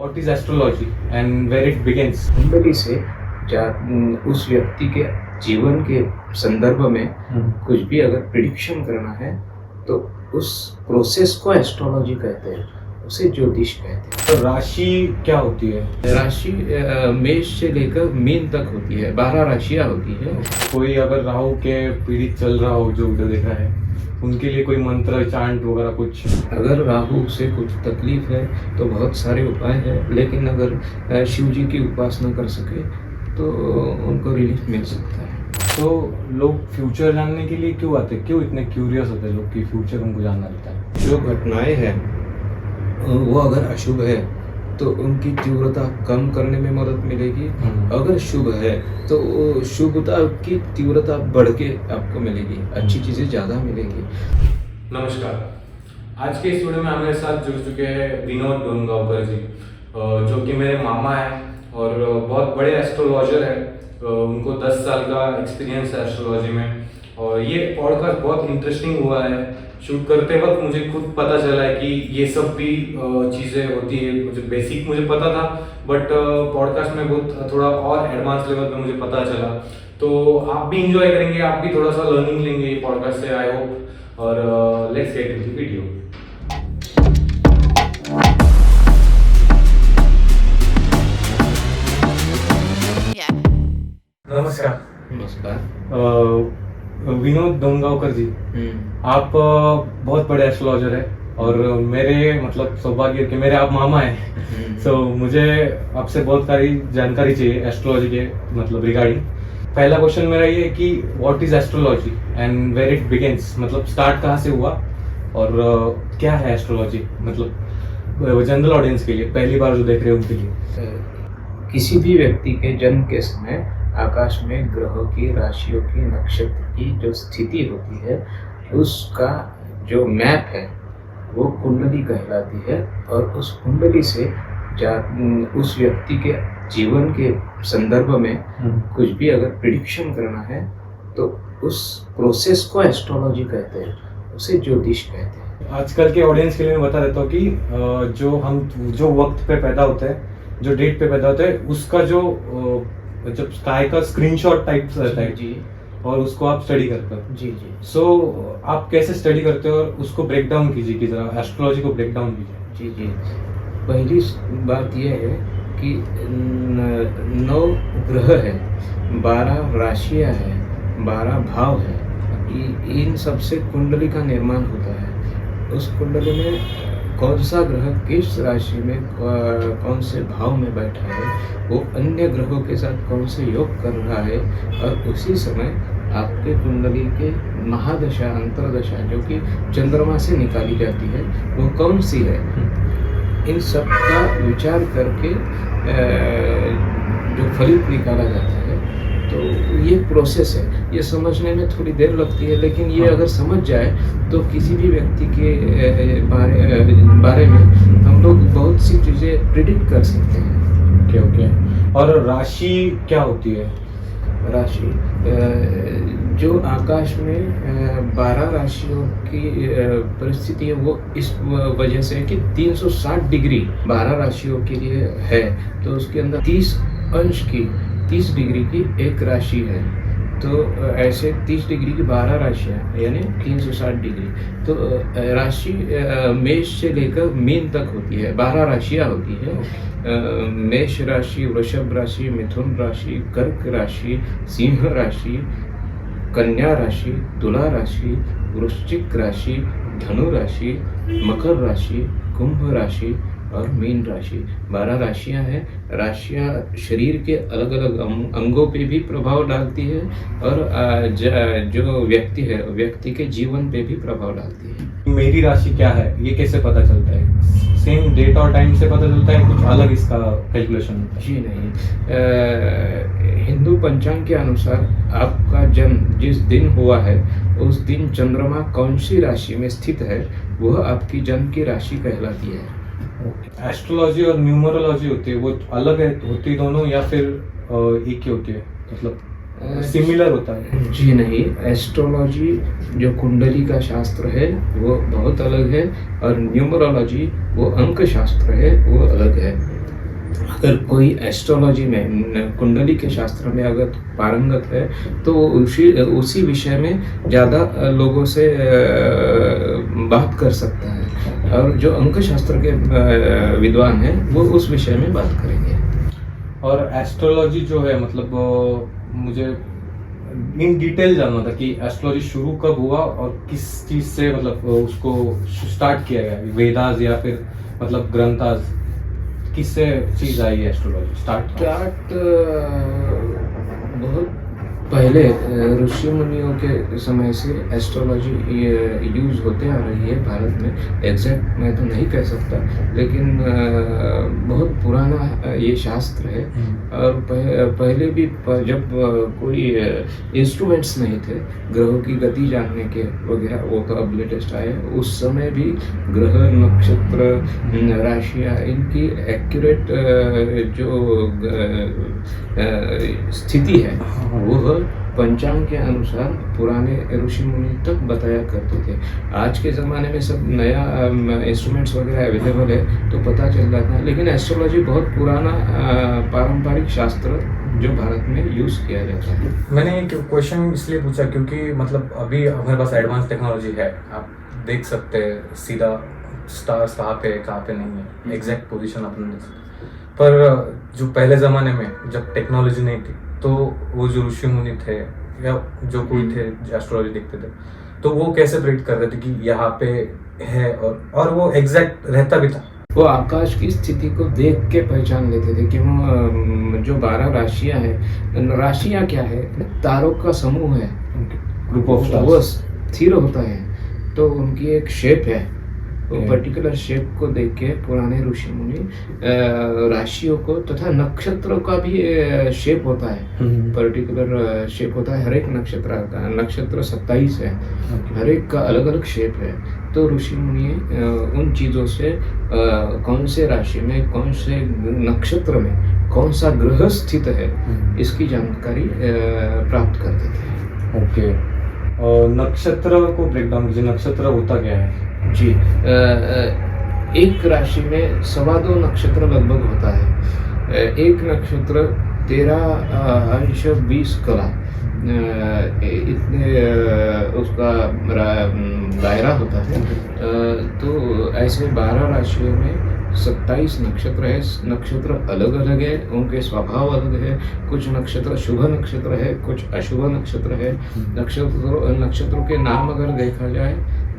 What is astrology and where it begins? कुंडली से उस व्यक्ति के जीवन के संदर्भ में कुछ भी अगर प्रिडिक्शन करना है तो उस प्रोसेस को एस्ट्रोलॉजी कहते हैं, उसे ज्योतिष कहते हैं। तो राशि क्या होती है? राशि मेष से लेकर मीन तक होती है, 12 राशियां होती है। कोई अगर राहु के पीड़ित चल रहा हो, जो वीडियो देख रहा है, उनके लिए कोई मंत्र चांट वगैरह कुछ? अगर राहु से कुछ तकलीफ है तो बहुत सारे उपाय हैं, लेकिन अगर शिव जी की उपासना कर सके तो उनको रिलीफ मिल सकता है। तो लोग फ्यूचर जानने के लिए क्यों आते हैं? क्यों इतने क्यूरियस होते हैं लोग कि फ्यूचर उनको जानना रहता है? जो घटनाएं हैं वो अगर अशुभ है तो उनकी तीव्रता कम करने में मदद मिलेगी, अगर शुभ है तो शुभता की तीव्रता बढ़ के आपको मिलेगी, अच्छी चीज़ें ज़्यादा मिलेंगी। नमस्कार, आज के इस वीडियो में हमारे साथ जुड़ चुके हैं विनोद डोंगावकर जी, जो कि मेरे मामा हैं और बहुत बड़े एस्ट्रोलॉजर हैं। उनको 10 साल का एक्सपीरियंस है एस्ट्रोलॉजी में और ये पॉडकास्ट बहुत इंटरेस्टिंग हुआ है। शूट करते वक्त मुझे खुद पता चला है कि ये सब भी चीज़ें होती है। मुझे बेसिक मुझे पता था, बट पॉडकास्ट में बहुत थोड़ा और एडवांस लेवल पे मुझे पता चला। तो आप भी इंजॉय करेंगे, आप भी थोड़ा सा लर्निंग लेंगे ये पॉडकास्ट से, आई होप। और let's get into the video. नमस्कार। नमस्कार। विनोद डोंगावकर जी, आप बहुत बड़े एस्ट्रोलॉजर हैं और मेरे मतलब सौभाग्य कि मेरे आप मामा हैं। सो मुझे आपसे बहुत सारी जानकारी चाहिए एस्ट्रोलॉजी के मतलब रिगार्डिंग। पहला क्वेश्चन मेरा ये है कि what is astrology and where it begins, मतलब स्टार्ट कहाँ से हुआ और क्या है एस्ट्रोलॉजी, मतलब जनरल ऑडियंस के लिए, पहली बार जो देख रहे हैं उनके लिए। किसी भी व्यक्ति के जन्म के समय आकाश में ग्रहों की, राशियों की, नक्षत्र की जो स्थिति होती है उसका जो मैप है वो कुंडली कहलाती है, और उस कुंडली से उस व्यक्ति के जीवन के संदर्भ में कुछ भी अगर प्रिडिक्शन करना है तो उस प्रोसेस को एस्ट्रोलॉजी कहते हैं, उसे ज्योतिष कहते हैं। आजकल के ऑडियंस के लिए मैं बता देता हूँ कि जो वक्त पे पैदा होते हैं, जो डेट पे पैदा होते हैं, उसका जो जब स्काई का स्क्रीनशॉट टाइप रहता है जी, और उसको आप स्टडी करते हो। जी जी। सो आप कैसे स्टडी करते हो और उसको ब्रेक डाउन कीजिए, कि जरा एस्ट्रोलॉजी को ब्रेक डाउन कीजिए। जी जी। पहली बात यह है कि 9 ग्रह है, 12 राशियां हैं, 12 भाव है, इन सब से कुंडली का निर्माण होता है। उस कुंडली में कौन सा ग्रह किस राशि में कौन से भाव में बैठा है, वो अन्य ग्रहों के साथ कौन से योग कर रहा है, और उसी समय आपके कुंडली के महादशा, अंतरदशा जो कि चंद्रमा से निकाली जाती है वो कौन सी है, इन सब का विचार करके जो फलित निकाला जाता है। तो ये प्रोसेस है, ये समझने में थोड़ी देर लगती है, लेकिन ये अगर समझ जाए तो किसी भी व्यक्ति के बारे में हम लोग बहुत सी चीज़ें प्रिडिक्ट कर सकते हैं। ओके। और राशि क्या होती है? राशि जो आकाश में 12 राशियों की परिस्थिति है वो इस वजह से है कि 360 डिग्री 12 राशियों के लिए है, तो उसके अंदर 30 डिग्री की एक राशि है। तो ऐसे 30 डिग्री की 12 राशियाँ यानी 360 डिग्री। तो राशि मेष से लेकर मीन तक होती है, 12 राशियाँ होती है। मेष राशि, वृषभ राशि, मिथुन राशि, कर्क राशि, सिंह राशि, कन्या राशि, तुला राशि, वृश्चिक राशि, धनु राशि, मकर राशि, कुंभ राशि और मीन राशि। 12 राशियां हैं। राशियां शरीर के अलग अलग अंगों पे भी प्रभाव डालती है और जो व्यक्ति है व्यक्ति के जीवन पे भी प्रभाव डालती है। मेरी राशि क्या है ये कैसे पता चलता है? सेम डेट और टाइम से पता चलता है, कुछ अलग इसका कैलकुलेशन होता है? जी नहीं, हिंदू पंचांग के अनुसार आपका जन्म जिस दिन हुआ है उस दिन चंद्रमा कौन सी राशि में स्थित है वह आपकी जन्म की राशि कहलाती है। एस्ट्रोलॉजी और न्यूमरोलॉजी होती है, वो अलग है होती दोनों या फिर एक ही होती है, मतलब सिमिलर होता है? जी नहीं, एस्ट्रोलॉजी जो कुंडली का शास्त्र है वो बहुत अलग है और न्यूमरोलॉजी वो अंक शास्त्र है वो अलग है। अगर कोई एस्ट्रोलॉजी में कुंडली के शास्त्र में अगर पारंगत है तो वो उसी विषय में ज़्यादा लोगों से बात कर सकता है, और जो अंक शास्त्र के विद्वान हैं वो उस विषय में बात करेंगे। और एस्ट्रोलॉजी जो है मतलब मुझे इन डिटेल जानना था कि एस्ट्रोलॉजी शुरू कब हुआ और किस चीज़ से मतलब उसको स्टार्ट किया गया, वेदास या फिर मतलब ग्रंथास, किससे चीज़ आई है एस्ट्रोलॉजी स्टार्ट? बहुत पहले ऋषि मुनियों के समय से एस्ट्रोलॉजी यूज होते आ रही है भारत में। एग्जैक्ट मैं तो नहीं कह सकता, लेकिन बहुत पुराना ये शास्त्र है। और पहले भी जब कोई इंस्ट्रूमेंट्स नहीं थे ग्रहों की गति जानने के वगैरह, वो तो अब लेटेस्ट आए, उस समय भी ग्रह, नक्षत्र, राशियाँ, इनकी एक्यूरेट जो स्थिति है वो पंचांग के अनुसार पुराने ऋषि मुनि तक बताया करते थे। आज के ज़माने में सब नया इंस्ट्रूमेंट्स वगैरह अवेलेबल है तो पता चल जाता है, लेकिन एस्ट्रोलॉजी बहुत पुराना पारंपरिक शास्त्र जो भारत में यूज़ किया जाता है। मैंने ये क्वेश्चन इसलिए पूछा क्योंकि मतलब अभी हमारे पास एडवांस टेक्नोलॉजी है, आप देख सकते हैं सीधा स्टार्स कहाँ पे नहीं है, एग्जैक्ट पोजीशन अपने देख सकते। पर जो पहले ज़माने में जब टेक्नोलॉजी नहीं थी तो वो जो ऋषि मुनि थे या जो कोई थे एस्ट्रोलॉजी देखते थे तो वो कैसे प्रेडिक्ट कर रहे थे कि यहाँ पे है, और वो एग्जैक्ट रहता भी था। वो आकाश की स्थिति को देख के पहचान लेते थे कि वो जो 12 राशियां हैं, राशियां क्या है, तारों का समूह है, ग्रुप ऑफ स्टार्स, वो स्थिर होता है तो उनकी एक शेप है, वो पर्टिकुलर शेप को देख के पुराने ऋषि मुनि राशियों को तथा नक्षत्रों का भी शेप होता है, पर्टिकुलर शेप होता है। हर एक नक्षत्र का, नक्षत्र 27 है, हर एक का अलग अलग शेप है। तो ऋषि मुनि उन चीज़ों से कौन से राशि में, कौन से नक्षत्र में कौन सा ग्रह स्थित है, इसकी जानकारी प्राप्त करते थे। ओके, और नक्षत्र को ब्रेकडाउन कीजिए, नक्षत्र होता क्या है? जी, एक राशि में 2.25 नक्षत्र लगभग होता है। एक नक्षत्र 13 अंश 20 कला, इतने उसका दायरा होता है। तो ऐसे 12 राशियों में 27 नक्षत्र है। नक्षत्र अलग अलग है, उनके स्वभाव अलग है। कुछ नक्षत्र शुभ नक्षत्र है, कुछ अशुभ नक्षत्र है। नक्षत्रों के नाम अगर देखा जाए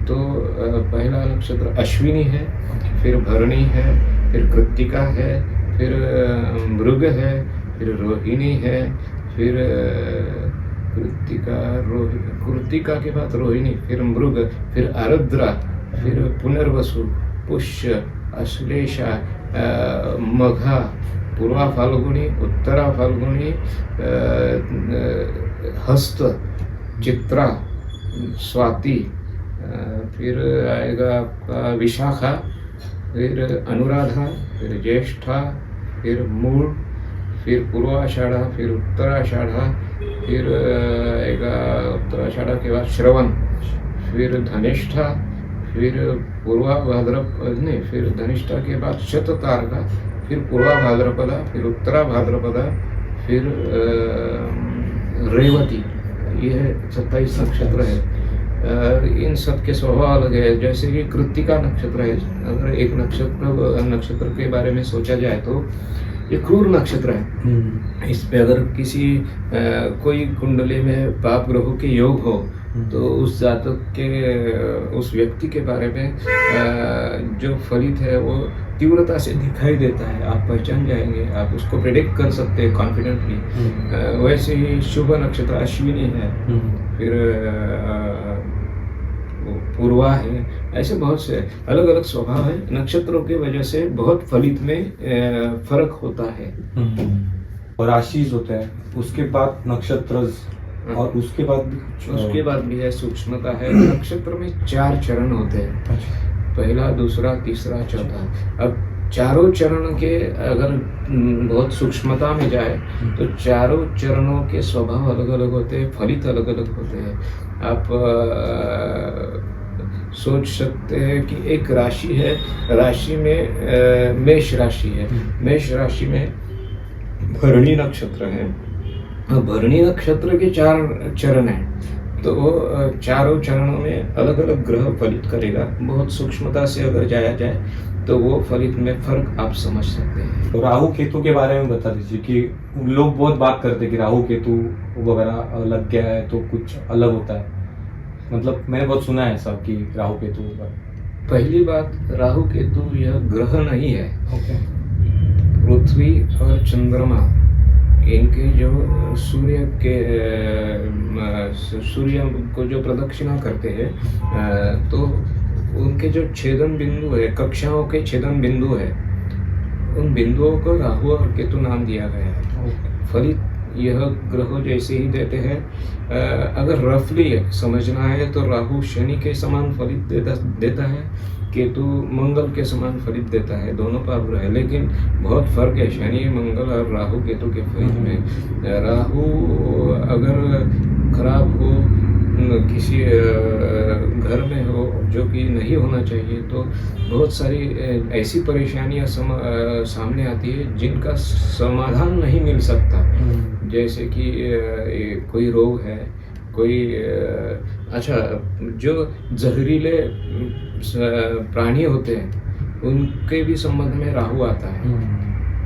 तो पहला नक्षत्र अश्विनी है, फिर भरणी है, फिर कृत्तिका है, फिर मृग है, फिर रोहिणी है, फिर कृत्तिका के बाद रोहिणी, फिर मृग, फिर आर्द्रा, फिर पुनर्वसु, पुष्य, अश्लेषा, मघा, पूर्वा फाल्गुनी, उत्तरा फाल्गुनी, हस्त, चित्रा, स्वाति, फिर आएगा आपका विशाखा, फिर अनुराधा, फिर ज्येष्ठा, फिर मूल, फिर पूर्वाषाढ़ा, फिर उत्तराषाढ़ा, फिर आएगा उत्तराषाढ़ा के बाद श्रवण, फिर धनिष्ठा, फिर पूर्वा भाद्रपदा, नहीं, फिर धनिष्ठा के बाद शततारका, फिर पूर्वा भाद्रपदा, फिर उत्तरा भाद्रपदा, फिर रेवती। ये 27 नक्षत्र है। इन सब के स्वभाव अलग है। जैसे कि कृत्तिका नक्षत्र है, अगर एक नक्षत्र के बारे में सोचा जाए तो ये क्रूर नक्षत्र है। इस पे अगर किसी कोई कुंडली में पाप ग्रहों के योग हो तो उस जातक के, उस व्यक्ति के बारे में जो फलित है वो तीव्रता से दिखाई देता है, आप पहचान जाएंगे, आप उसको प्रेडिक्ट कर सकते हैं कॉन्फिडेंटली। वैसे ही शुभ नक्षत्र अश्विनी है, फिर पूर्वा है, ऐसे बहुत से अलग अलग स्वभाव है। नक्षत्रों के वजह से बहुत फलित में फर्क होता है। और राशिज होते हैं, उसके बाद नक्षत्र, और उसके बाद भी है सूक्ष्मता है। नक्षत्र में 4 चरण होते हैं, पहला, दूसरा, तीसरा, चौथा। अब चारों चरण के अगर बहुत सूक्ष्मता में जाए तो चारों चरणों के स्वभाव अलग अलग होते हैं, फलित अलग अलग होते हैं। आप सोच सकते हैं कि एक राशि है, राशि में मेष राशि है, मेष राशि में भरणी नक्षत्र है। भरणी नक्षत्र के 4 चरण हैं, तो वो चारों चरणों में अलग अलग ग्रह फलित करेगा। बहुत सूक्ष्मता से अगर जाया जाए तो वो फलित में फर्क आप समझ सकते हैं। तो राहु केतु के बारे में बता दीजिए कि लोग बहुत बात करते हैं कि राहु केतु वगैरह लग गया है तो कुछ अलग होता है, मतलब मैंने बहुत सुना है ऐसा कि राहु केतु वगैरह। पहली बात, राहु केतु यह ग्रह नहीं है। ओके। पृथ्वी और चंद्रमा, इनके जो सूर्य को जो प्रदक्षिणा करते हैं, तो उनके जो छेदन बिंदु है, कक्षाओं के छेदन बिंदु है, उन बिंदुओं को राहु और केतु नाम दिया गया है। फलित यह ग्रह जैसे ही देते हैं। अगर रफली समझना है तो राहु शनि के समान फलित देता है, केतु मंगल के समान फलित देता है। दोनों का ग्रह है, लेकिन बहुत फर्क है शनि, मंगल और राहु केतु के फलित में। राहु अगर खराब हो, किसी घर में हो जो कि नहीं होना चाहिए, तो बहुत सारी ऐसी परेशानियां सामने आती है जिनका समाधान नहीं मिल सकता। जैसे कि कोई रोग है, कोई अच्छा, जो जहरीले प्राणी होते हैं उनके भी संबंध में राहु आता है,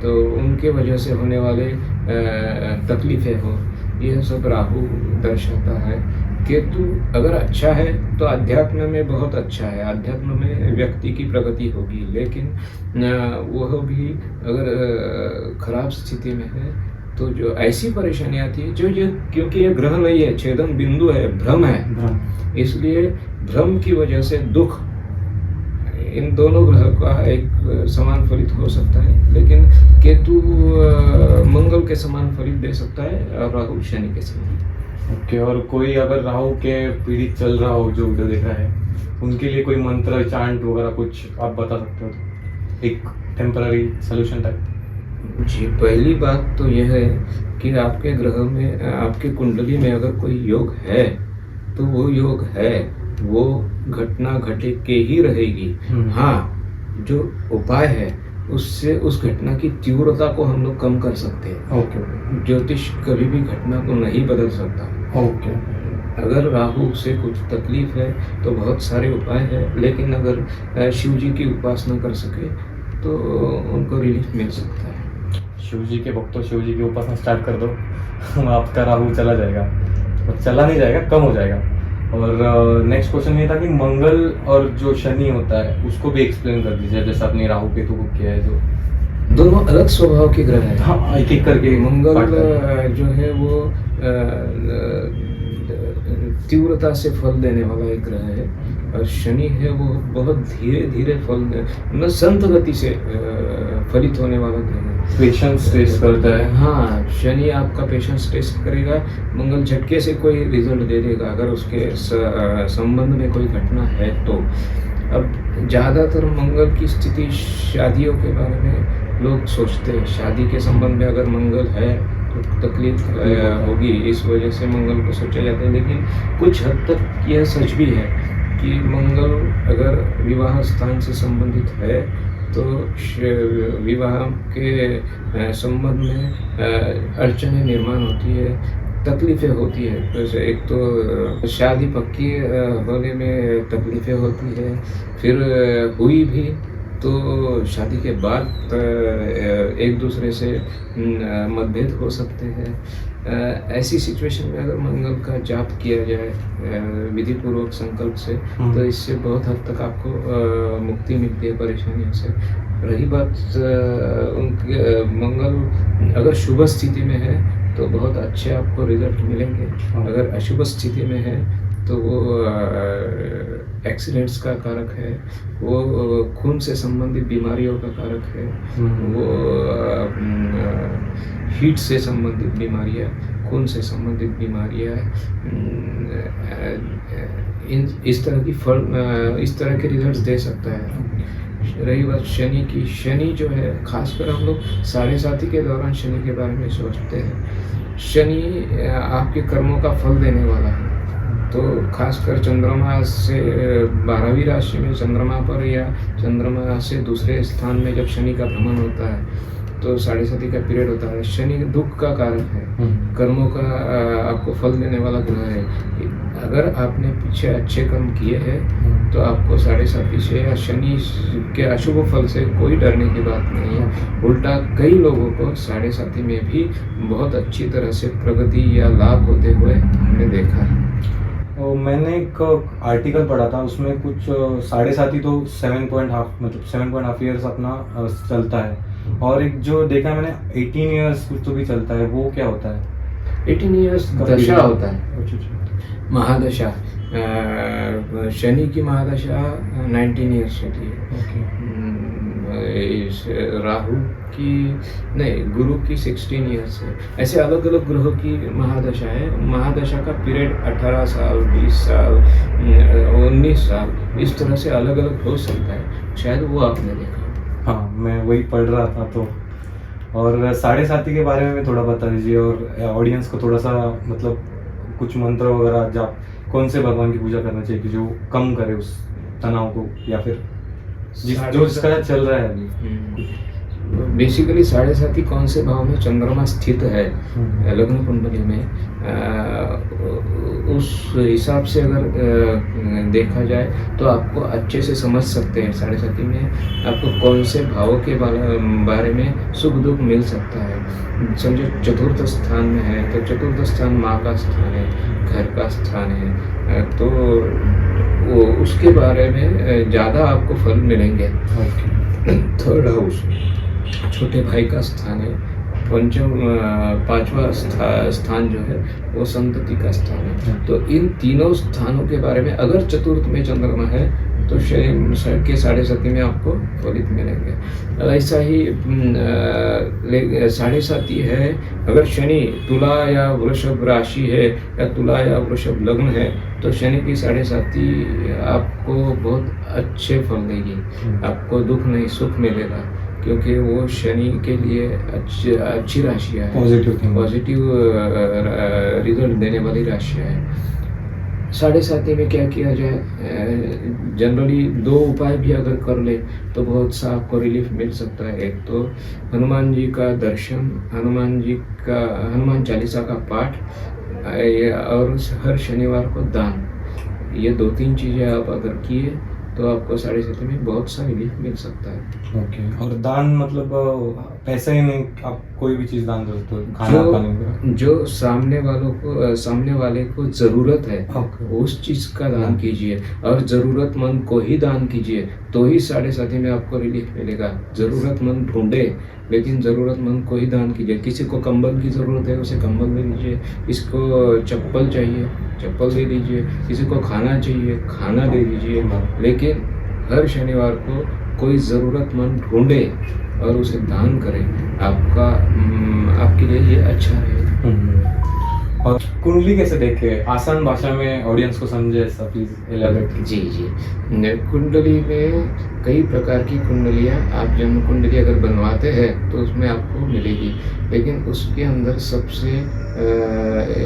तो उनके वजह से होने वाले तकलीफें हो, यह सब राहु दर्शाता है। केतु अगर अच्छा है तो अध्यात्म में बहुत अच्छा है, अध्यात्म में व्यक्ति की प्रगति होगी, लेकिन वह भी अगर खराब स्थिति में है तो जो ऐसी परेशानी आती है, जो क्योंकि ये ग्रह नहीं है, छेदन बिंदु है, भ्रम है, इसलिए भ्रम की वजह से दुख इन दोनों ग्रह का एक समान फलित हो सकता है, लेकिन केतु मंगल के समान फलित दे सकता है और राहु शनि के समान। ओके। और कोई अगर राहु के पीड़ित चल रहा हो, जो वीडियो देख रहा है, उनके लिए कोई मंत्र चांट वगैरह कुछ आप बता सकते हो, एक टेम्पररी सोल्यूशन टाइप? जी, पहली बात तो यह है कि आपके ग्रह में, आपके कुंडली में अगर कोई योग है तो वो योग है, वो घटना घटे के ही रहेगी। हाँ, जो उपाय है उससे उस घटना की तीव्रता को हम लोग कम कर सकते हैं। ओके। ज्योतिष कभी भी घटना को नहीं बदल सकता। ओके। अगर राहु से कुछ तकलीफ है तो बहुत सारे उपाय है, लेकिन अगर शिव जी की उपासना कर सके तो उनको रिलीफ मिल सकता है। शिव जी के भक्तों, शिव जी की उपासना स्टार्ट कर दो, आपका राहु चला जाएगा, और चला नहीं जाएगा, कम हो जाएगा। और नेक्स्ट क्वेश्चन ये था कि मंगल और जो शनि होता है उसको भी एक्सप्लेन कर दीजिए, जैसे आपने राहु केतु को किया है। जो दोनों अलग स्वभाव के ग्रह हैं। हाँ, एक एक करके। मंगल जो है वो तीव्रता से फल देने वाला एक ग्रह है, और शनि है वो बहुत धीरे धीरे फल, मतलब संत गति से फलित होने वाला ग्रह है। पेशेंस टेस्ट करता है। हाँ, शनि आपका पेशेंस टेस्ट करेगा, मंगल झटके से कोई रिजल्ट दे देगा अगर उसके संबंध में कोई घटना है तो। अब ज़्यादातर मंगल की स्थिति शादियों के बारे में लोग सोचते हैं, शादी के संबंध में अगर मंगल है तो तकलीफ होगी, इस वजह से मंगल को सोचा जाता है। लेकिन कुछ हद तक यह सच भी है कि मंगल अगर विवाह स्थान से संबंधित है तो विवाह के संबंध में अड़चनें निर्माण होती है, तकलीफ़ें होती है। जैसे एक तो शादी पक्की होने में तकलीफ़ें होती है, फिर हुई भी तो शादी के बाद एक दूसरे से मतभेद हो सकते हैं। ऐसी सिचुएशन में अगर मंगल का जाप किया जाए विधि पूर्वक संकल्प से, तो इससे बहुत हद तक आपको मुक्ति मिलती है परेशानियों से। रही बात उनके मंगल अगर शुभ स्थिति में है तो बहुत अच्छे आपको रिजल्ट मिलेंगे, अगर अशुभ स्थिति में है तो वो एक्सीडेंट्स का कारक है, वो खून से संबंधित बीमारियों का कारक है, वो हीट से संबंधित बीमारियाँ, खून से संबंधित बीमारियाँ, इस तरह के रिजल्ट्स दे सकता है। रही बात शनि की, शनि जो है खासकर हम लोग साढ़े साथी के दौरान शनि के बारे में सोचते हैं। शनि आपके कर्मों का फल देने वाला है, तो खासकर चंद्रमा से 12वीं राशि में चंद्रमा पर या चंद्रमा से दूसरे स्थान में जब शनि का भ्रमण होता है तो 7.5 का पीरियड होता है। शनि दुख का कारक है, कर्मों का आपको फल देने वाला ग्रह है। अगर आपने पीछे अच्छे कर्म किए हैं तो आपको 7.5 से या शनि के अशुभ फल से कोई डरने की बात नहीं है। उल्टा कई लोगों को 7.5 में भी बहुत अच्छी तरह से प्रगति या लाभ होते हुए हमने देखा है। और मैंने एक आर्टिकल पढ़ा था, उसमें कुछ 7.5 तो 7.5 ईयर्स अपना चलता है, और एक जो देखा मैंने 18 ईयर्स कुछ तो भी चलता है, वो क्या होता है? 18 ईयर्स दशा होता है, अच्छा। महादशा। शनि की महादशा 19 ईयर्स होती है। इस राहु की नहीं, गुरु की 16 ईयर्स है। ऐसे अलग अलग ग्रहों की महादशा है। महादशा का पीरियड 18 साल, 20 साल, 19 साल, इस तरह से अलग अलग हो सकता है। शायद वो आपने देखा। हाँ, मैं वही पढ़ रहा था तो। और 7.5 के बारे में थोड़ा बता दीजिए, और ऑडियंस को थोड़ा सा मतलब कुछ मंत्र वगैरह, जाप कौन से भगवान की पूजा करना चाहिए कि जो कम करे उस तनाव को, या फिर जिसका चल रहा है अभी। बेसिकली 7.5 कौन से भाव में चंद्रमा स्थित है लग्न कुंडली में, उस हिसाब से अगर देखा जाए तो आपको अच्छे से समझ सकते हैं 7.5 में आपको कौन से भावों के बारे में सुख दुख मिल सकता है। समझो चतुर्थ स्थान में है तो चतुर्थ स्थान माँ का स्थान है, घर का स्थान है, तो वो उसके बारे में ज़्यादा आपको फल मिलेंगे। थर्ड हाउस छोटे भाई का स्थान है। पांचवा स्थान जो है वो संतति का स्थान है। तो इन तीनों स्थानों के बारे में अगर चतुर्थ में चंद्रमा है तो शनि के 7.5 में आपको फलित मिलेंगे। ऐसा ही 7.5 है अगर शनि तुला या वृषभ राशि है या तुला या वृषभ लग्न है तो शनि की 7.5 आपको बहुत अच्छे फल देगी। आपको दुख नहीं सुख मिलेगा, क्योंकि वो शनि के लिए अच्छी राशियाँ है, पॉजिटिव रिजल्ट देने वाली राशियाँ है। 7.5 में क्या किया जाए? जनरली 2 उपाय भी अगर कर ले तो बहुत सा आपको रिलीफ मिल सकता है। एक तो हनुमान जी का दर्शन, हनुमान चालीसा का पाठ, और हर शनिवार को दान, ये 2-3 चीज़ें आप अगर किए तो आपको 7.5 में बहुत सा रिलीफ मिल सकता है। ओके। और दान मतलब पैसा ही नहीं, आप कोई भी चीज़ दान करते हो, खाना पानी, जो सामने वाले को ज़रूरत है उस चीज़ का दान कीजिए, और ज़रूरतमंद को ही दान कीजिए, तो ही 7.5 में आपको रिलीफ मिलेगा। ज़रूरतमंद ढूंढे, लेकिन ज़रूरतमंद को ही दान कीजिए। किसी को कंबल की ज़रूरत है उसे कंबल दे दीजिए, किसको चप्पल चाहिए चप्पल दे दीजिए, किसी को खाना चाहिए खाना दे दीजिए। लेकिन हर शनिवार को कोई ज़रूरतमंद ढूंढे और उसे दान करें, आपके लिए ये अच्छा रहेगा। और कुंडली कैसे देखे, आसान भाषा में ऑडियंस को समझे, ऐसा प्लीज एलाबोरेट। जी कुंडली में कई प्रकार की कुंडलियाँ, आप जन्म कुंडली अगर बनवाते हैं तो उसमें आपको मिलेगी, लेकिन उसके अंदर सबसे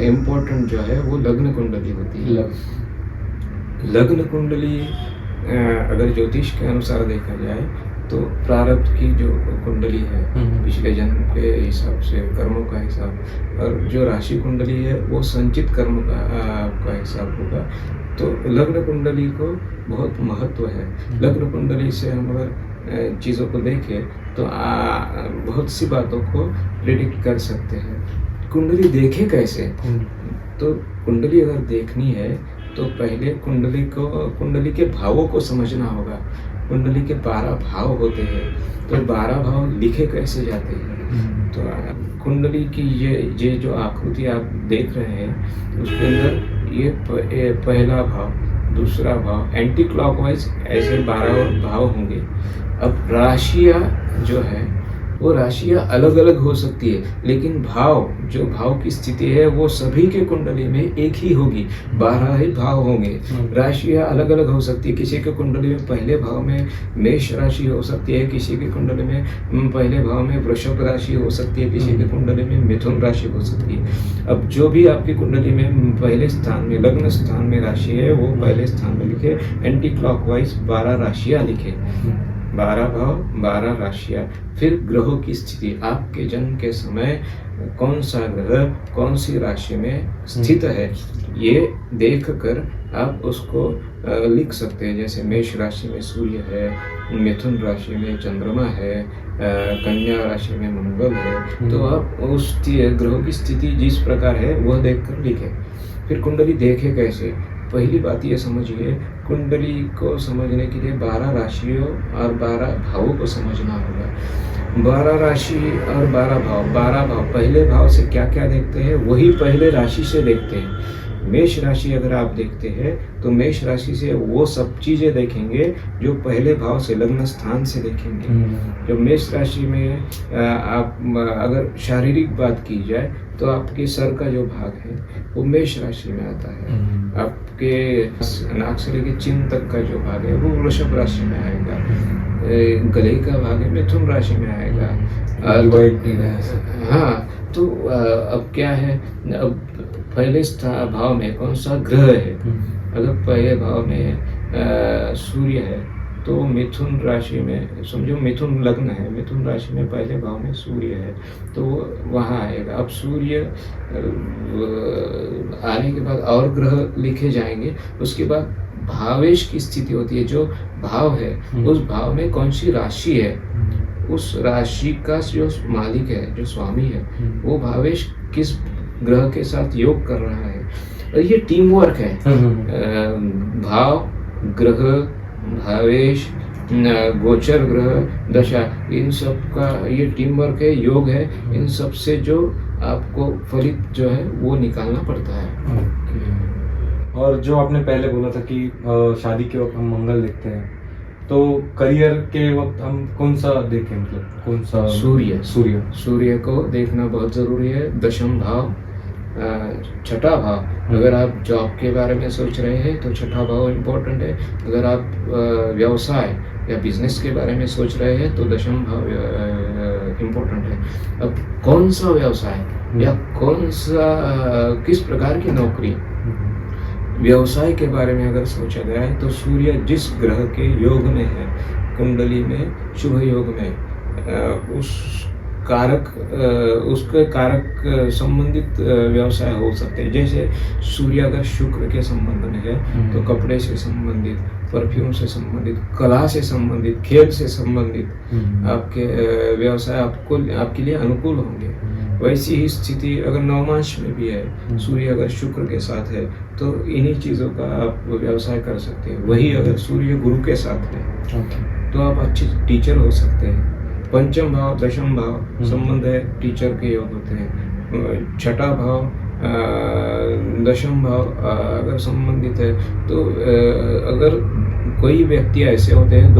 इम्पोर्टेंट जो है वो लग्न कुंडली होती है। लग्न कुंडली अगर ज्योतिष के अनुसार देखा जाए तो प्रारब्ध की जो कुंडली है, पिछले जन्म के हिसाब से कर्मों का हिसाब, और जो राशि कुंडली है वो संचित कर्म का हिसाब होगा। तो लग्न कुंडली को बहुत महत्व है। लग्न कुंडली से हम अगर चीज़ों को देखें तो बहुत सी बातों को प्रेडिक्ट कर सकते हैं। कुंडली देखें कैसे? तो कुंडली अगर देखनी है तो पहले कुंडली के भावों को समझना होगा। कुंडली के 12 भाव होते हैं, तो 12 भाव लिखे कैसे जाते हैं? तो कुंडली की ये जो आकृति आप देख रहे हैं उसके अंदर ये पहला भाव, दूसरा भाव, एंटी क्लॉकवाइज ऐसे 12 भाव होंगे। अब राशियाँ जो है वो राशियाँ अलग अलग हो सकती है, लेकिन भाव, जो भाव की स्थिति है वो सभी के कुंडली में एक ही होगी, 12 ही भाव होंगे। राशियाँ अलग अलग हो सकती है, किसी के कुंडली में पहले भाव में मेष राशि हो सकती है, किसी के कुंडली में पहले भाव में वृषभ राशि हो सकती है, किसी के कुंडली में मिथुन राशि हो सकती है। अब जो भी आपकी कुंडली में पहले स्थान में, लग्न स्थान में राशि है, वो पहले स्थान में लिखे, एंटी क्लॉकवाइज 12 राशियाँ लिखे, 12 भाव 12 राशियाँ। फिर ग्रहों की स्थिति, आपके जन्म के समय कौन सा ग्रह कौन सी राशि में स्थित है, ये देख कर आप उसको लिख सकते हैं। जैसे मेष राशि में सूर्य है, मिथुन राशि में चंद्रमा है, कन्या राशि में मंगल है, तो आप उस ग्रहों की स्थिति जिस प्रकार है वह देख कर लिखें। फिर कुंडली देखें कैसे? पहली बात ये समझिए, कुंडली को समझने के लिए 12 राशियों और 12 भावों को समझना होगा। 12 राशि और 12 भाव, 12 भाव पहले भाव से क्या क्या देखते हैं वही पहले राशि से देखते हैं। मेष राशि अगर आप देखते हैं तो मेष राशि से वो सब चीज़ें देखेंगे जो पहले भाव से, लग्न स्थान से देखेंगे। जो मेष राशि में आप अगर शारीरिक बात की जाए तो आपके सर का जो भाग है वो मेष राशि में आता है। आपके नाक से लेके चिन्ह तक का जो भाग है वो वृषभ राशि में आएगा। गले का भाग है मिथुन राशि में आएगा। हाँ, तो अब क्या है, अब पहले भाव में कौन सा ग्रह है? अगर पहले भाव में सूर्य है तो मिथुन राशि में, समझो मिथुन लग्न है, मिथुन राशि में पहले भाव में सूर्य है तो वहाँ आएगा। अब सूर्य आने के बाद और ग्रह लिखे जाएंगे, उसके बाद भावेश की स्थिति होती है। जो भाव है उस भाव में कौन सी राशि है, उस राशि का जो मालिक है, जो स्वामी है, वो भावेश किस ग्रह के साथ योग कर रहा है। और ये टीम वर्क है। भाव, ग्रह, भावेश, गोचर ग्रह, दशा, इन सब का ये टीम वर्क है, योग है। इन सब से जो आपको फलित जो है वो निकालना पड़ता है। और जो आपने पहले बोला था कि शादी के वक्त हम मंगल देखते हैं, तो करियर के वक्त हम कौन सा देखें, मतलब कौन सा? सूर्य को देखना बहुत ज़रूरी है। दशम भाव, छठा भाव, अगर आप जॉब के बारे में सोच रहे हैं तो छठा भाव इम्पोर्टेंट है। अगर आप व्यवसाय या बिजनेस के बारे में सोच रहे हैं तो दशम भाव इम्पोर्टेंट है। अब कौन सा व्यवसाय या कौन सा किस प्रकार की नौकरी, व्यवसाय के बारे में अगर सोचा जाए तो सूर्य जिस ग्रह के योग में है, कुंडली में शुभ योग में, उसके कारक संबंधित व्यवसाय हो सकते हैं। जैसे सूर्य अगर शुक्र के संबंध में है तो कपड़े से संबंधित, परफ्यूम से संबंधित, कला से संबंधित, खेल से संबंधित आपके व्यवसाय आपके लिए अनुकूल होंगे। वैसी ही स्थिति अगर नवमांश में भी है, सूर्य अगर शुक्र के साथ है तो इन्हीं चीज़ों का आप व्यवसाय कर सकते हैं। वही अगर सूर्य गुरु के साथ है तो आप अच्छे टीचर हो सकते हैं। पंचम भाव, दशम भाव संबंध है, टीचर के योग होते हैं। छठा भाव, दशम भाव अगर संबंधित है तो अगर कोई व्यक्ति ऐसे होते हैं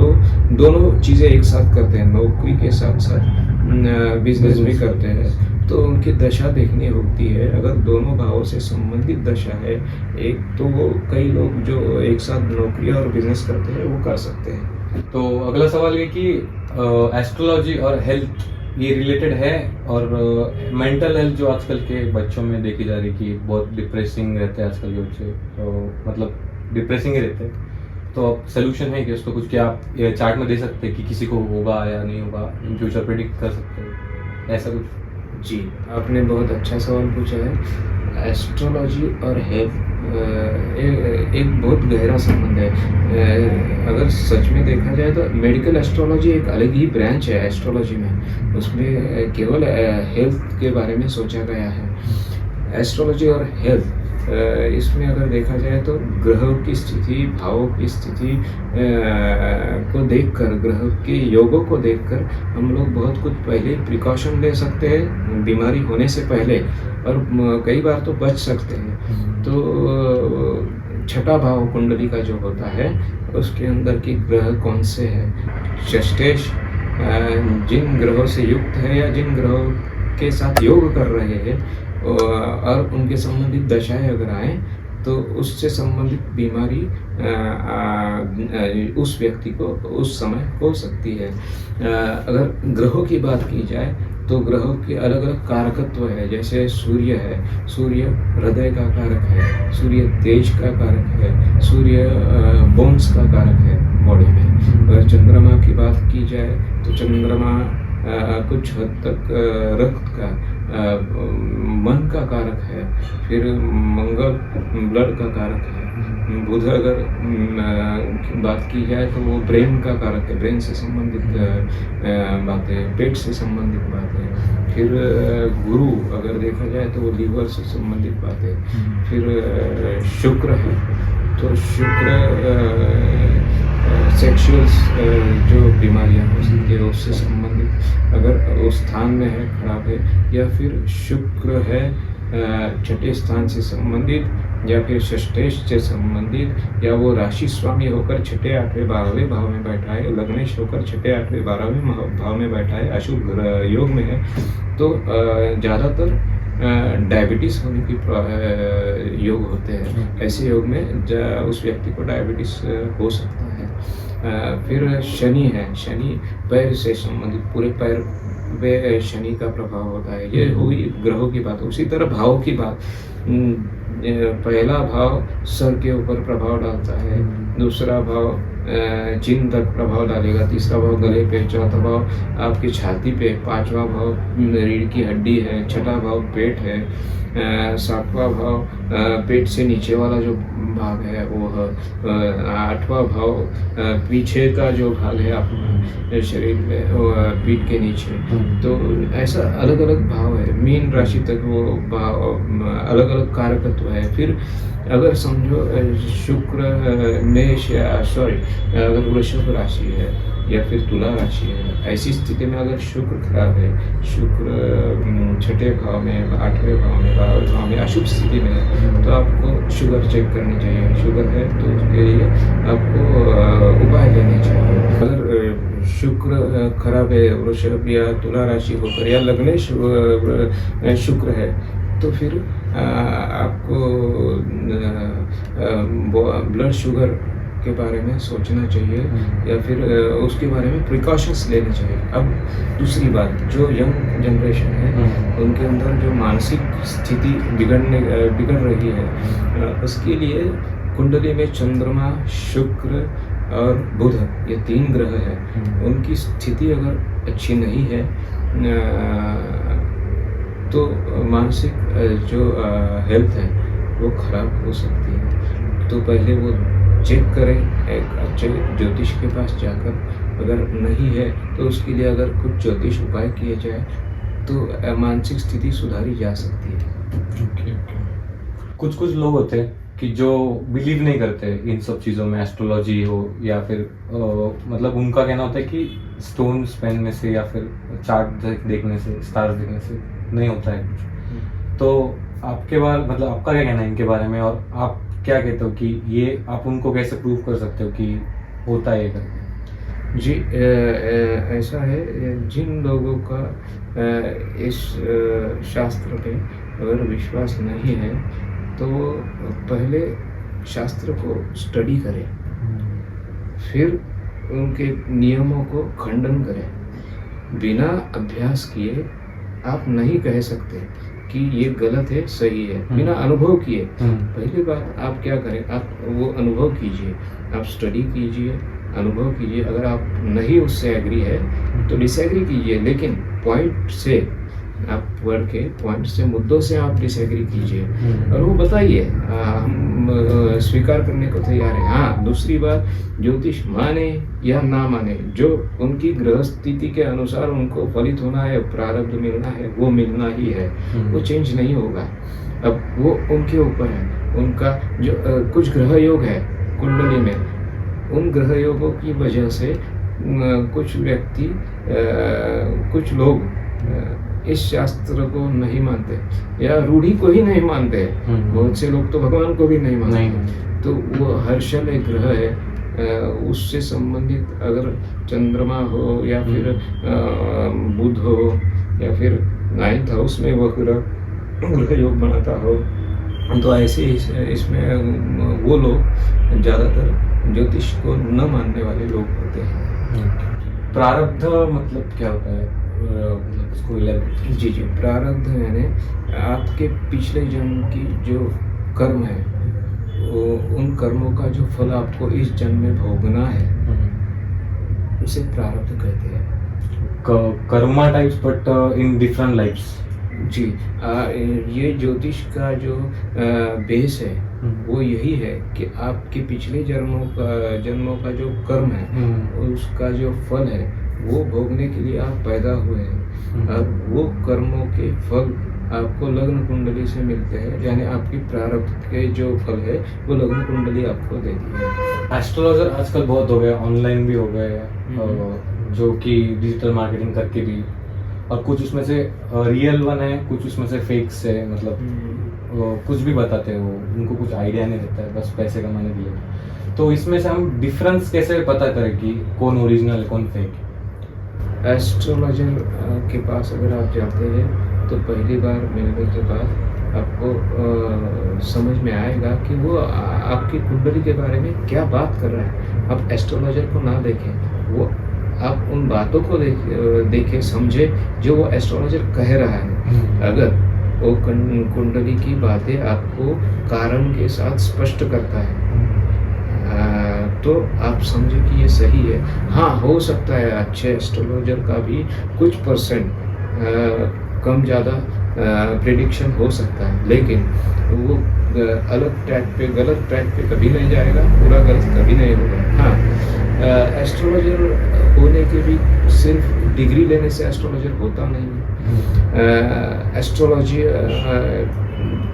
दोनों चीज़ें एक साथ करते हैं, नौकरी के साथ साथ बिजनेस भी करते हैं, तो उनकी दशा देखनी होती है। अगर दोनों भावों से संबंधित दशा है एक, तो वो कई लोग जो एक साथ नौकरी और बिजनेस करते हैं वो कर सकते हैं। तो अगला सवाल ये कि एस्ट्रोलॉजी और हेल्थ ये रिलेटेड है, और मेंटल हेल्थ जो आजकल के बच्चों में देखी जा रही कि बहुत डिप्रेसिंग रहते हैं आजकल के बच्चे, तो मतलब डिप्रेसिंग ही रहते हैं, तो अब सोल्यूशन है कि उसको कुछ, क्या आप चार्ट में दे सकते हैं कि किसी को होगा या नहीं होगा, इन फ्यूचर प्रेडिक्ट कर सकते हैं, ऐसा कुछ? जी, आपने बहुत अच्छा सवाल पूछा है। एस्ट्रोलॉजी और हेल्थ एक बहुत गहरा संबंध है। अगर सच में देखा जाए तो मेडिकल एस्ट्रोलॉजी एक अलग ही ब्रांच है एस्ट्रोलॉजी में, उसमें केवल हेल्थ के बारे में सोचा गया है। एस्ट्रोलॉजी और हेल्थ इसमें अगर देखा जाए तो ग्रहों की स्थिति, भावों की स्थिति को देखकर, ग्रह के योगों को देखकर हम लोग बहुत कुछ पहले प्रिकॉशन ले सकते हैं बीमारी होने से पहले, और कई बार तो बच सकते हैं। तो छठा भाव कुंडली का जो होता है उसके अंदर की ग्रह कौन से हैं, षष्ठेश, जिन ग्रहों से युक्त है या जिन ग्रहों के साथ योग कर रहे हैं और उनके संबंधित दशाएं अगर आए तो उससे संबंधित बीमारी उस व्यक्ति को उस समय हो सकती है। अगर ग्रहों की बात की जाए तो ग्रहों के अलग अलग कारकत्व है, जैसे सूर्य है, सूर्य हृदय का कारक है, सूर्य तेज का कारक है, सूर्य बोन्स का कारक है बॉडी में। अगर चंद्रमा की बात की जाए तो चंद्रमा कुछ हद तक रक्त का मन का कारक है, फिर मंगल ब्लड का कारक है, बुध अगर बात की जाए तो वो ब्रेन का कारक है, ब्रेन से संबंधित बातें, पेट से संबंधित बातें, फिर गुरु अगर देखा जाए तो वो लीवर से संबंधित बातें, फिर शुक्र है तो शुक्र सेक्सुअल जो बीमारियां हो सकती है उससे संबंधित अगर उस स्थान में है, खराब है, या फिर शुक्र है छठे स्थान से संबंधित या फिर षष्ठेश से संबंधित, या वो राशि स्वामी होकर छठे 8वें 12वें भाव में बैठा है, लग्नेश होकर छठे 8वें 12वें भाव में बैठा है, अशुभ योग में है, तो ज़्यादातर डायबिटीज़ होने की योग होते हैं। ऐसे योग में उस व्यक्ति को डायबिटीज़ हो सकता है। फिर शनि है, शनि पैर से संबंधित, पूरे पैर पे शनि का प्रभाव होता है। ये हुई ग्रहों की बात। उसी तरह भाव की बात, पहला भाव सर के ऊपर प्रभाव डालता है, दूसरा भाव चिन्ह तक प्रभाव डालेगा, तीसरा भाव गले पे, चौथा भाव आपकी छाती पे, पांचवा भाव रीढ़ की हड्डी है, छठा भाव पेट है, सातवां भाव पेट से नीचे वाला जो भाग है वो है, आठवां भाव पीछे का जो भाग है आप शरीर में पीठ के नीचे। तो ऐसा अलग अलग भाव है, मीन राशि तक वो भाव अलग अलग कारकत्व है। फिर अगर समझो शुक्र मेष या अगर वृषभ राशि है या फिर तुला राशि है, ऐसी स्थिति में अगर शुक्र खराब है, शुक्र छठे भाव में, 8वें भाव में, 12वें भाव में अशुभ स्थिति में है, तो आपको शुगर चेक करनी चाहिए। शुगर है तो उसके लिए आपको उपाय लेने चाहिए। अगर शुक्र खराब है वृषभ या तुला राशि होकर, या लग्नेश शुक्र है, तो फिर आपको ब्लड शुगर के बारे में सोचना चाहिए या फिर उसके बारे में प्रिकॉशंस लेने चाहिए। अब दूसरी बात, जो यंग जनरेशन है उनके अंदर जो मानसिक स्थिति बिगड़ रही है, उसके लिए कुंडली में चंद्रमा, शुक्र और बुध, ये 3 ग्रह हैं, उनकी स्थिति अगर अच्छी नहीं है तो मानसिक जो हेल्थ है वो खराब हो सकती है। तो पहले वो चेक करें एक अच्छे ज्योतिष के पास जाकर, अगर नहीं है तो उसके लिए अगर कुछ ज्योतिष उपाय किए जाए तो मानसिक स्थिति सुधारी जा सकती है। कुछ लोग होते हैं कि जो बिलीव नहीं करते इन सब चीज़ों में, एस्ट्रोलॉजी हो या फिर मतलब उनका कहना होता है कि स्टोन्स पहनने से या फिर चार्ट देखने से, स्टार्स देखने से नहीं होता है कुछ। तो आपके बारे मतलब आपका क्या कहना है इनके बारे में, और आप क्या कहते हो कि ये आप उनको कैसे प्रूव कर सकते हो कि होता है ये करके? जी, ऐसा है, जिन लोगों का इस शास्त्र पे अगर विश्वास नहीं है तो वो पहले शास्त्र को स्टडी करें, फिर उनके नियमों को खंडन करें। बिना अभ्यास किए आप नहीं कह सकते कि ये गलत है, सही है, बिना अनुभव किए। पहली बात आप क्या करें, आप वो अनुभव कीजिए, आप स्टडी कीजिए, अनुभव कीजिए। अगर आप नहीं उससे एग्री है तो डिसएग्री कीजिए, लेकिन पॉइंट से आप पढ़ के, पॉइंट से, मुद्दों से आप डिसएग्री कीजिए और वो बताइए, हम स्वीकार करने को तैयार हैं। हाँ, दूसरी बात, ज्योतिष माने या ना माने, जो उनकी ग्रह स्थिति के अनुसार उनको फलित होना है, प्रारब्ध मिलना है, वो मिलना ही है, वो चेंज नहीं होगा। अब वो उनके ऊपर है। उनका जो कुछ ग्रह योग है कुंडली में, उन ग्रह योगों की वजह से कुछ व्यक्ति, कुछ लोग इस शास्त्र को नहीं मानते या रूढ़ी को ही नहीं मानते। बहुत से लोग तो भगवान को भी नहीं मानते। तो वो हर्षल एक ग्रह है, उससे संबंधित अगर चंद्रमा हो या फिर बुध हो या फिर 9th हाउस में वह ग्रह योग बनाता हो, तो ऐसे इसमें वो लोग ज़्यादातर ज्योतिष को न मानने वाले लोग होते हैं। प्रारब्ध मतलब क्या होता है, मतलब इसको elaborate- जी, प्रारब्ध यानी आपके पिछले जन्म की जो कर्म है, वो उन कर्मों का जो फल आपको इस जन्म में भोगना है, उसे प्रारब्ध कहते हैं। Karma types but in different lifes. जी, ये ज्योतिष का जो बेस है वो यही है कि आपके पिछले जन्मों का जो कर्म है, उसका जो फल है वो भोगने के लिए आप पैदा हुए हैं। अब वो कर्मों के फल आपको लग्न कुंडली से मिलते हैं, यानी आपकी प्रारब्ध के जो फल है वो लग्न कुंडली आपको देती है। एस्ट्रोलॉजर आजकल बहुत हो गए, ऑनलाइन भी हो गए, जो कि डिजिटल मार्केटिंग करके भी, और कुछ उसमें से रियल वन है, कुछ उसमें से फेक्स है, मतलब कुछ भी बताते हैं, वो उनको कुछ आइडिया नहीं रहता है, बस पैसे कमाने के लिए। तो इसमें से हम डिफरेंस कैसे पता करें कि कौन ओरिजिनल है कौन फेक है? एस्ट्रोलॉजर के पास अगर आप जाते हैं तो पहली बार मिलने के बाद आपको समझ में आएगा कि वो आपकी कुंडली के बारे में क्या बात कर रहा है। आप एस्ट्रोलॉजर को ना देखें, वो आप उन बातों को देखें समझे जो वो एस्ट्रोलॉजर कह रहा है। अगर वो कुंडली की बातें आपको कारण के साथ स्पष्ट करता है तो आप समझे कि ये सही है। हाँ, हो सकता है अच्छे एस्ट्रोलॉजर का भी कुछ परसेंट कम ज़्यादा प्रेडिक्शन हो सकता है, लेकिन वो अलग ट्रैक पे, गलत ट्रैक पे कभी नहीं जाएगा, पूरा गलत कभी नहीं होगा। हाँ, एस्ट्रोलॉजर होने के भी सिर्फ डिग्री लेने से एस्ट्रोलॉजर होता नहीं है। एस्ट्रोलॉजी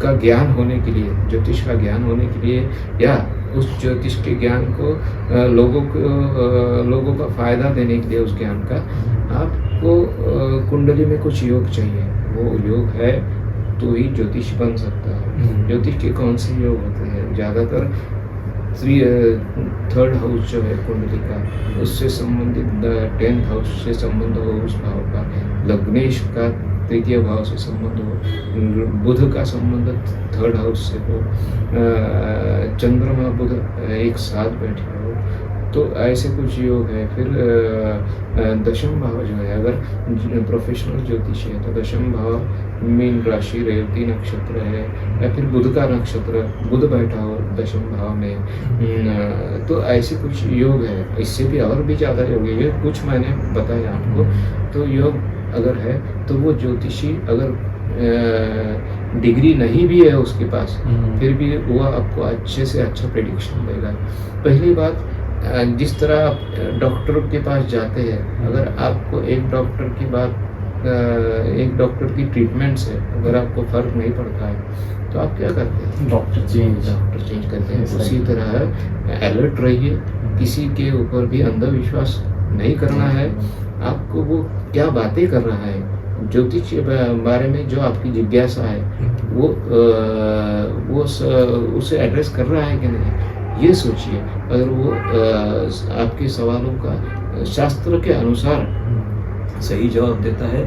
का ज्ञान होने के लिए, ज्योतिष का ज्ञान होने के लिए, या उस ज्योतिष के ज्ञान को लोगों का फ़ायदा देने के लिए, उस ज्ञान का आपको कुंडली में कुछ योग चाहिए। वो योग है तो ही ज्योतिष बन सकता है। ज्योतिष के कौन से योग होते हैं? ज़्यादातर 3rd हाउस जो है कुंडली का, उससे संबंधित 10th हाउस से संबंध हो उस भाव का, लग्नेश का 3य भाव से संबंध हो, बुध का संबंध 3rd हाउस से हो, चंद्रमा बुध एक साथ बैठे हो, तो ऐसे कुछ योग है। फिर 10म भाव जो है, अगर प्रोफेशनल ज्योतिषी है तो 10म भाव मीन राशि, रेवती नक्षत्र है, या फिर बुध का नक्षत्र, बुध बैठा हो 10म भाव में, तो ऐसे कुछ योग है। इससे भी और भी ज़्यादा योग है, ये कुछ मैंने बताया आपको। तो योग अगर है तो वो ज्योतिषी अगर डिग्री नहीं भी है उसके पास, फिर भी वो आपको अच्छे से अच्छा प्रेडिक्शन देगा। पहली बात, जिस तरह आप डॉक्टर के पास जाते हैं, अगर आपको एक डॉक्टर की बात, एक डॉक्टर की ट्रीटमेंट से अगर आपको फर्क नहीं पड़ता है तो आप क्या करते हैं? डॉक्टर चेंज करते हैं। उसी तरह अलर्ट रहिए, किसी के ऊपर भी अंधविश्वास नहीं करना है। आपको वो क्या बातें कर रहा है, ज्योतिष के बारे में जो आपकी जिज्ञासा है, वो उसे एड्रेस कर रहा है कि नहीं, ये सोचिए। अगर वो आपके सवालों का शास्त्र के अनुसार सही जवाब देता है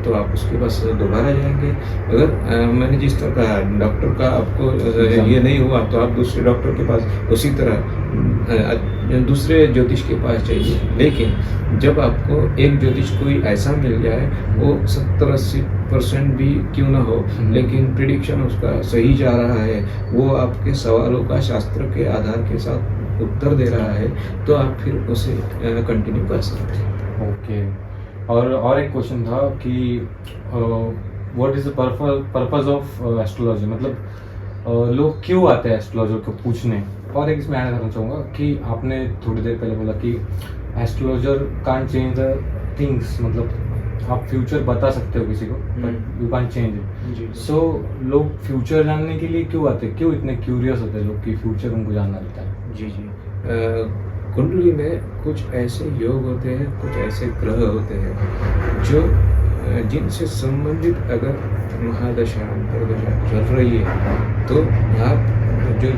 तो आप उसके पास दोबारा जाएंगे। अगर मैंने जिस तरह कहा डॉक्टर का आपको ये नहीं हुआ तो आप दूसरे डॉक्टर के पास, उसी तरह दूसरे ज्योतिष के पास जाइए। लेकिन जब आपको एक ज्योतिष कोई ऐसा मिल जाए, वो 70-80% भी क्यों ना हो, लेकिन प्रिडिक्शन उसका सही जा रहा है, वो आपके सवालों का शास्त्र के आधार के साथ उत्तर दे रहा है, तो आप फिर उसे कंटिन्यू कर सकते हैं। ओके। और एक क्वेश्चन था कि what is the purpose of astrology, मतलब लोग क्यों आते हैं एस्ट्रोलॉजर को पूछने। और एक इसमें ऐड करना चाहूँगा कि आपने थोड़ी देर पहले बोला कि astrologer can't change the things, मतलब आप फ्यूचर बता सकते हो किसी को but you can't change it. So लोग फ्यूचर जानने के लिए क्यों आते हैं, क्यों इतने क्यूरियस होते हैं लोग कि फ्यूचर उनको जानना रहता है? जी, कुंडली में कुछ ऐसे योग होते हैं, कुछ ऐसे ग्रह होते हैं जो जिनसे संबंधित अगर महादशा अंतर्दशा चल रही है तो आप जो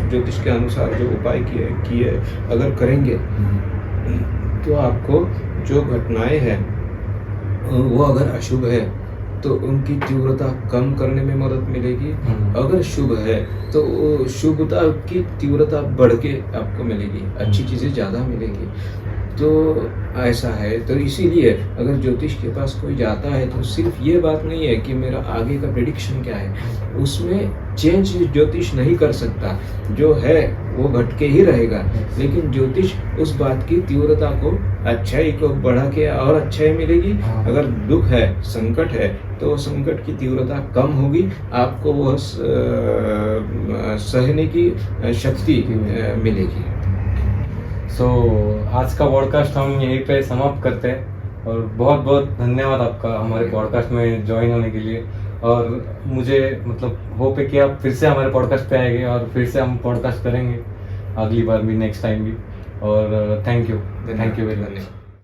ज्योतिष के अनुसार जो उपाय किए अगर करेंगे तो आपको जो घटनाएं हैं वो अगर अशुभ है तो उनकी तीव्रता कम करने में मदद मिलेगी। अगर शुभ है तो वो शुभता की तीव्रता बढ़ के आपको मिलेगी, अच्छी चीज़ें ज़्यादा मिलेंगी। तो ऐसा है, तो इसीलिए अगर ज्योतिष के पास कोई जाता है तो सिर्फ ये बात नहीं है कि मेरा आगे का प्रेडिक्शन क्या है, उसमें चेंज ज्योतिष नहीं कर सकता, जो है वो घट के ही रहेगा। लेकिन ज्योतिष उस बात की तीव्रता को, अच्छाई को बढ़ा के और अच्छाई मिलेगी। अगर दुख है, संकट है, तो संकट की तीव्रता कम होगी, आपको वह सहने की शक्ति मिलेगी। सो आज का पॉडकास्ट हम यहीं पे समाप्त करते हैं और बहुत बहुत धन्यवाद आपका हमारे पॉडकास्ट में ज्वाइन होने के लिए। और मुझे मतलब होप है कि आप फिर से हमारे पॉडकास्ट पे आएंगे और फिर से हम पॉडकास्ट करेंगे अगली बार भी, नेक्स्ट टाइम भी। और थैंक यू वेरी मच।